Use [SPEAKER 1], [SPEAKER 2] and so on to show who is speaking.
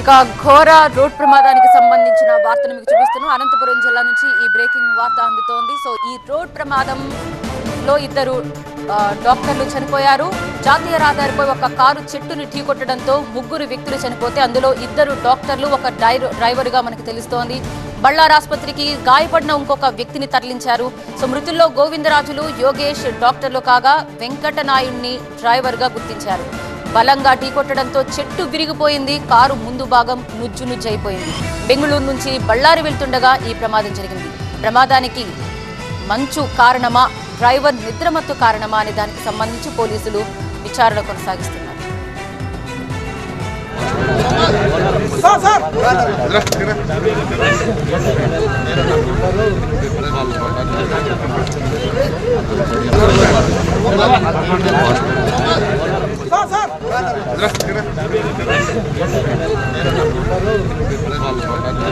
[SPEAKER 1] ఇక ఘోర రోడ్ ప్రమాదానికి సంబంధించిన వార్తను మీకు చూపిస్తున్నాను. అనంతపురం జిల్లా నుంచి ఈ బ్రేకింగ్ వార్త అందుతోంది. సో ఈ రోడ్ ప్రమాదంలో ఇద్దరు డాక్టర్లు చనిపోయారు. జాతీయ రహదారిపై ఒక కారు చెట్టుని ఢీకొట్టడంతో ముగ్గురు వ్యక్తులు చనిపోతే అందులో ఇద్దరు డాక్టర్లు, ఒక డ్రైవర్గా మనకు తెలుస్తోంది. బళ్ళారి ఆసుపత్రికి గాయపడిన ఇంకొక వ్యక్తిని తరలించారు. సో మృతుల్లో గోవిందరాజులు, యోగేష్ డాక్టర్లు కాగా వెంకటనాయుడిని డ్రైవర్గా గుర్తించారు. బలంగా ఢీకొట్టడంతో చెట్టు విరిగిపోయింది. కారు ముందు భాగం నుజ్జునుజ్జైపోయింది. బెంగళూరు నుంచి బళ్ళారి వెళ్తుండగా ఈ ప్రమాదం జరిగింది. ప్రమాదానికి మంచు కారణమా, డ్రైవర్ నిద్రమత్తు కారణమా అనే దానికి సంబంధించి పోలీసులు విచారణ కొనసాగిస్తున్నారు.